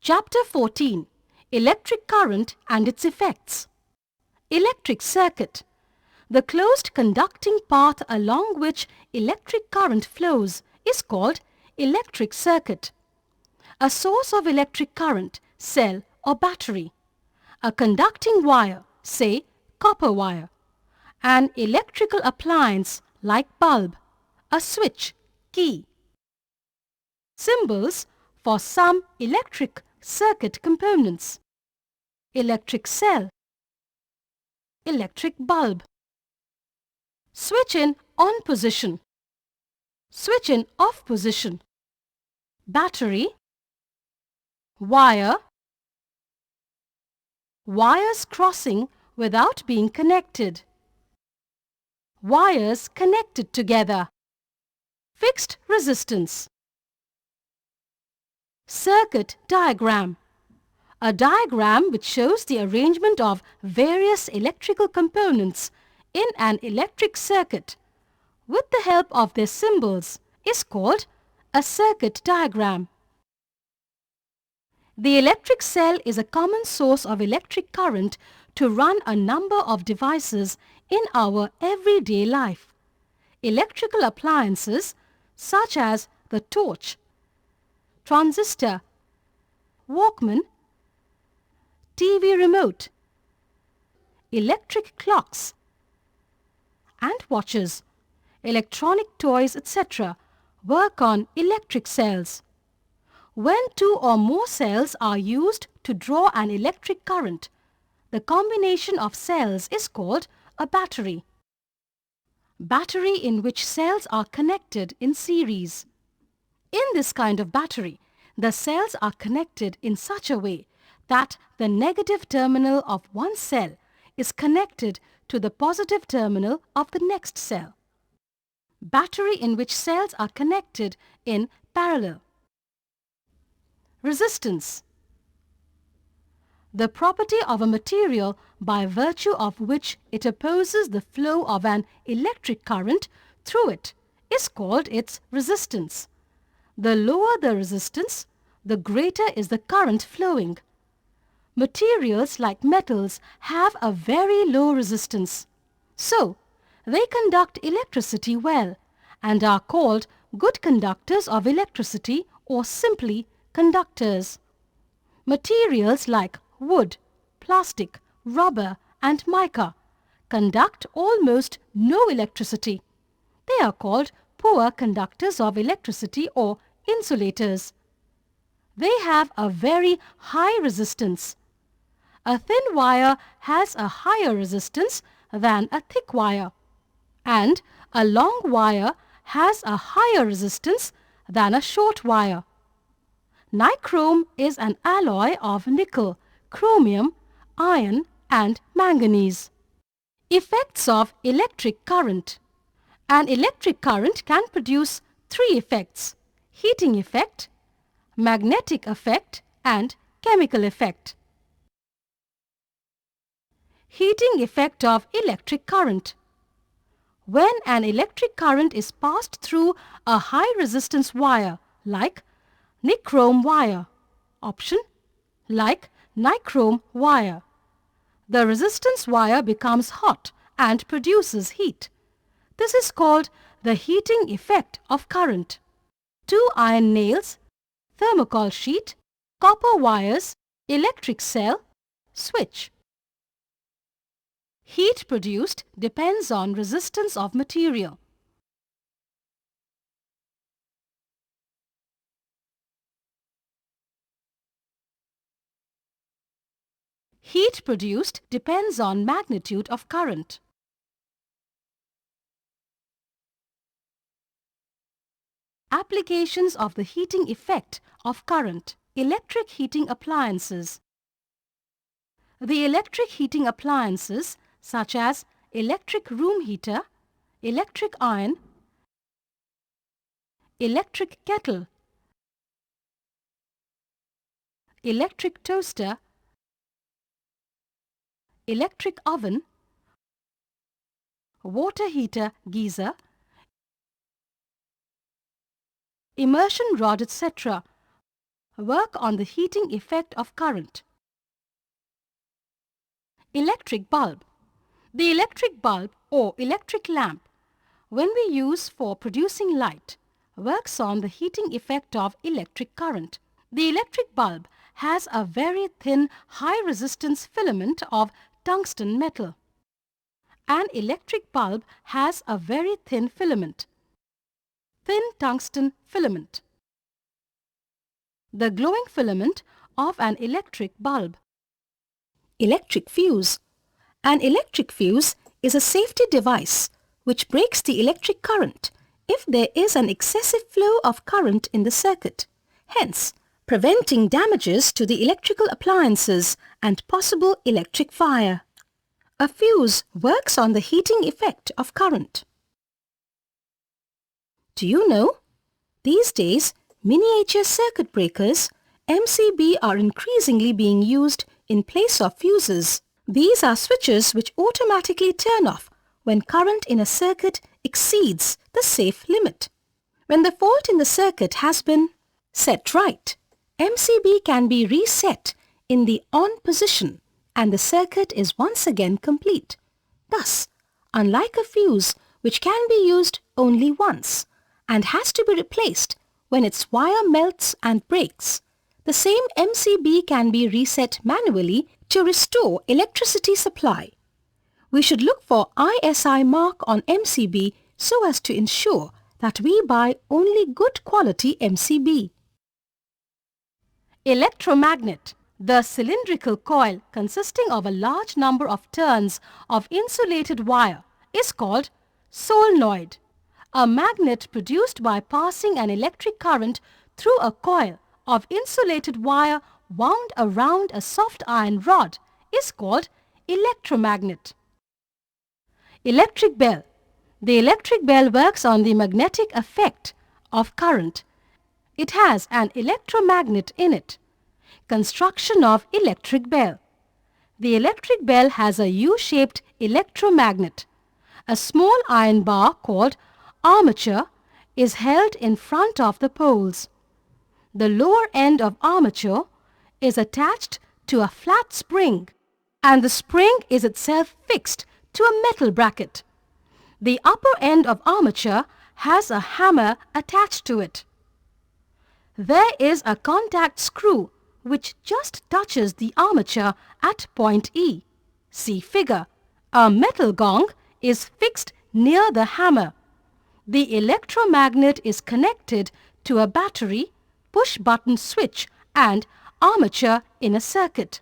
Chapter 14. Electric current and its effects. Electric circuit. The closed conducting path along which electric current flows is called electric circuit. A source of electric current, cell or battery. A conducting wire, say copper wire. An electrical appliance like bulb. A switch, key. Symbols for some electric circuit components. Electric cell, electric bulb. Switch in on position, switch in off position. Battery, wire, wires crossing without being connected. Wires connected together. Fixed resistance. Circuit diagram. A diagram which shows the arrangement of various electrical components in an electric circuit with the help of their symbols is called a circuit diagram. The electric cell is a common source of electric current to run a number of devices in our everyday life. Electrical appliances such as the torch, transistor, Walkman, TV remote, electric clocks and watches, electronic toys, etc. work on electric cells. When two or more cells are used to draw an electric current, the combination of cells is called a battery. Battery in which cells are connected in series. In this kind of battery, the cells are connected in such a way that the negative terminal of one cell is connected to the positive terminal of the next cell. Battery in which cells are connected in parallel. Resistance. The property of a material by virtue of which it opposes the flow of an electric current through it is called its resistance. The lower the resistance, the greater is the current flowing. Materials like metals have a very low resistance. So, they conduct electricity well and are called good conductors of electricity or simply conductors. Materials like wood, plastic, rubber and mica conduct almost no electricity. They are called poor conductors of electricity or insulators. They have a very high resistance. A thin wire has a higher resistance than a thick wire, and a long wire has a higher resistance than a short wire. Nichrome is an alloy of nickel, chromium, iron and manganese. Effects of electric current. An electric current can produce three effects: heating effect, magnetic effect and chemical effect. Heating effect of electric current. When an electric current is passed through a high resistance wire like nichrome wire, option like nichrome wire, the resistance wire becomes hot and produces heat. This is called the heating effect of current. Two iron nails, thermocol sheet, copper wires, electric cell, switch. Heat produced depends on resistance of material. Heat produced depends on magnitude of current. Applications of the heating effect of current. Electric heating appliances. The electric heating appliances such as electric room heater, electric iron, electric kettle, electric toaster, electric oven, water heater geyser, immersion rod, etc. work on the heating effect of current. Electric bulb. The electric bulb or electric lamp, when we use for producing light, works on the heating effect of electric current. The electric bulb has a very thin high resistance filament of tungsten metal. An electric bulb has a very thin filament, thin tungsten filament. The glowing filament of an electric bulb. Electric fuse. An electric fuse is a safety device which breaks the electric current if there is an excessive flow of current in the circuit, hence preventing damages to the electrical appliances and possible electric fire. A fuse works on the heating effect of current. Do you know? These days, miniature circuit breakers, MCB, are increasingly being used in place of fuses. These are switches which automatically turn off when current in a circuit exceeds the safe limit. When the fault in the circuit has been set right, MCB can be reset in the on position and the circuit is once again complete. Thus, unlike a fuse which can be used only once and has to be replaced when its wire melts and breaks, the same MCB can be reset manually to restore electricity supply. We should look for ISI mark on MCB so as to ensure that we buy only good quality MCB. Electromagnet. The cylindrical coil consisting of a large number of turns of insulated wire is called solenoid. A magnet produced by passing an electric current through a coil of insulated wire wound around a soft iron rod is called electromagnet. Electric bell. The electric bell works on the magnetic effect of current. It has an electromagnet in it. Construction of electric bell. The electric bell has a U-shaped electromagnet. A small iron bar called armature is held in front of the poles. The lower end of armature is attached to a flat spring and the spring is itself fixed to a metal bracket. The upper end of armature has a hammer attached to it. There is a contact screw which just touches the armature at point E. See figure. A metal gong is fixed near the hammer. The electromagnet is connected to a battery, push-button switch and armature in a circuit.